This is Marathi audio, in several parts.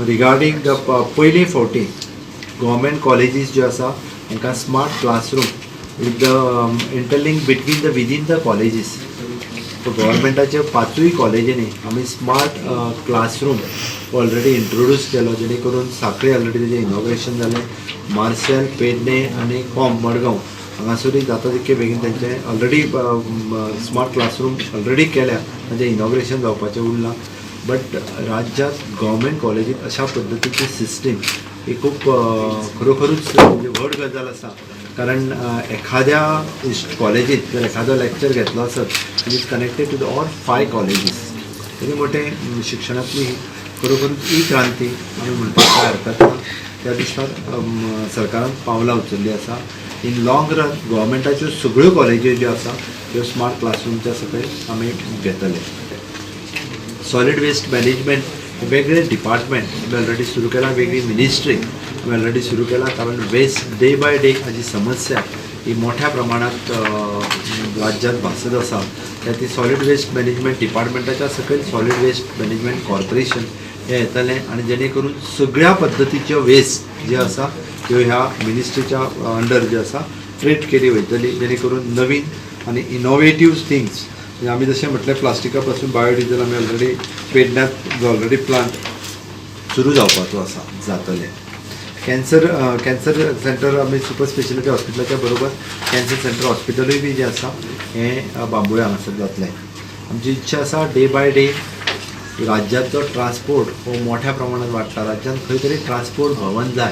रिगार्डींग द पयली फावटी गव्हर्मेंट कॉलेजीस ज्यो आसा तांकां smart classroom with the interlink between the within the colleges. So गव्हर्मेंटाच्या 5 कॉलेजींनी आमी स्मार्ट क्लासरूम ऑलरेडी इंट्रोड्यूस केलो, जेणे करून सांखळी ऑलरेडी तेजें इनॉग्रेशन जालें. मार्सेल, पेडणे आनी कॉम मडगांव हांगासरूय जाता तितके बेगीन तेंचें ऑलरेडी स्मार्ट क्लासरूम ऑलरेडी केल्या, ताचें इनॉग्रेशन जावपाचें उरलां. बट राज्यांत गव्हर्मेंट कॉलेजींत अशा पद्दतीची सिस्टीम ही खूब खरोखरूच म्हणजे व्हड गजाल आसा. कारण एखाद्या कॉलेजींत जर एखादो लेक्चर घेतलो आसत is connected to the all 5 colleges. तरी मोठे शिक्षणांतली खरोखरूच ही क्रांती आमी म्हणपाक काय हरकत ना. त्या दिसार सरकारान पावलां उचल्लीं आसा. इन लॉंग रन गव्हर्मेंटाच्यो सगळ्यो कॉलेजी ज्यो आसा त्यो स्मार्ट क्लासरूमच्या सकयल आमी घेतले. सॉलिड वेस्ट मॅनेजमेंट वेगळे डिपार्टमेंट आमी ऑलरेडी सुरू केला, वेगळी मिनिस्ट्री आमी ऑलरेडी सुरू केला. कारण वेस्ट डे बाय डे हाची समस्या ही मोठ्या प्रमाणात राज्यांत भासत आसा. ती सॉलिड वेस्ट मॅनेजमेंट डिपार्टमेंटाच्या सकयल सॉलिड वेस्ट मॅनेजमेंट कॉर्पोरेशन हे येतलें आनी जेणे करून सगळ्या पद्दतीच्यो वेस्ट जे आसा त्यो ह्या मिनिस्ट्रीच्या अंडर जे आसा ट्रीट केली वयतली, जेणे करून नवीन आनी इनोवेटीव थिंग्स म्हणजे आमी जशें म्हटलें प्लास्टिका पासून बायोडिझल आमी ऑलरेडी पेडण्यात जो ऑलरेडी प्लांट सुरू जावपाचो आसा जातले. कॅन्सर सेंटर आमी सुपर स्पेशलिटी हॉस्पिटलाच्या बरोबर कॅन्सर सेंटर हॉस्पिटलूय बी जें आसा हें बांबोळे हांगासर जातलें. आमची इच्छा आसा डे बाय डे राज्याचो ट्रान्सपोर्ट हो मोठ्या प्रमाणात वाडटा. राज्यांत खंय तरी ट्रान्सपोर्ट भवन जाय,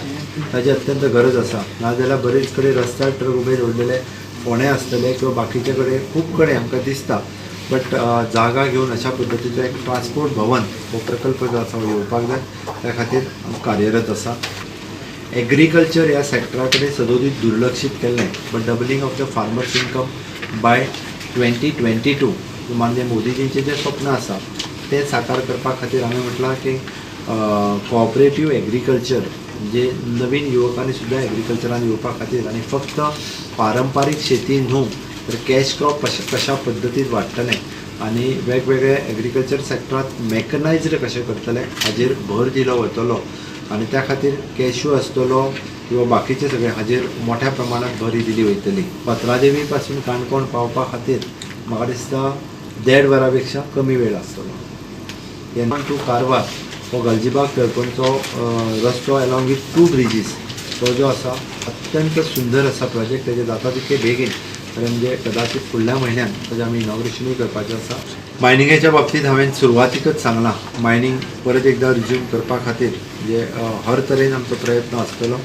ताची अत्यंत गरज आसा. नाजाल्यार बरेच कडेन रस्त्यार ट्रक उबे दवरलेले फोंडे आसतले किंवा बाकीचे कडेन खूब कडेन आमकां दिसता. बट जागा घेवन अशा पद्दतीचो एक ट्रान्सपोर्ट भवन हो प्रकल्प जो आसा हो येवपाक जाय, त्या खातीर कार्यरत आसा. एग्रीकल्चर ह्या सेक्टरा कडेन सदोदीत दुर्लक्षीत केल्लें. But doubling of the farmers income by 2022 माननीय मोदीजींचें जें स्वप्न आसा तें साकार करपा खातीर हांवें म्हटलां की कोऑपरेटीव एग्रीकल्चर म्हणजे नवीन युवकांनी सुद्दां एग्रीकल्चरान येवपा खातीर आनी फक्त पारंपारीक शेती न्हू तर कॅश क्रॉप कशा पद्दतीन वाडटलें आनी वेगवेगळ्या एग्रीकल्चर सेक्टरांत मॅकनायज्ड कशें करतले हाजेर भर दिलो वतलो. आनी त्या खातीर कॅश्यू आसतलो किंवा बाकीचे सगळे हाजेर मोठ्या प्रमाणात भर दिली वयतली. पत्रादेवी पासून काणकोण पावपा खातीर म्हाका दिसता 1.5 वरां पेक्षा कमी वेळ आसतलो. येना टू कारवार हो गलजीबाग तळपणचो रस्तो अलॉंग वीथ 2 ब्रिजीस तो जो आसा अत्यंत सुंदर आसा प्रोजेक्ट. तेजे जाता तितके बेगीन म्हणजे कदाचित फुडल्या म्हयन्यात ताजें आमी इनॉग्रेशनूय करपाचें आसा. मायनिंगेच्या बाबतींत हांवें सुरवातीकच सांगलां मायनिंग परत एकदां रिज्यूम करपा खातीर म्हणजे हर तरेन आमचो प्रयत्न आसतलो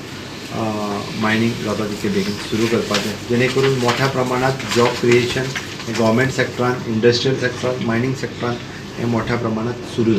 मायनिंग जाता तितके बेगीन सुरू करपाचें, जेणे करून मोठ्या प्रमाणात जॉब क्रिएशन गव्हर्मेंट सेक्टरान, इंडस्ट्रियल सेक्टरान, मायनिंग सेक्टरान हें मोठ्या प्रमाणात सुरू जाता.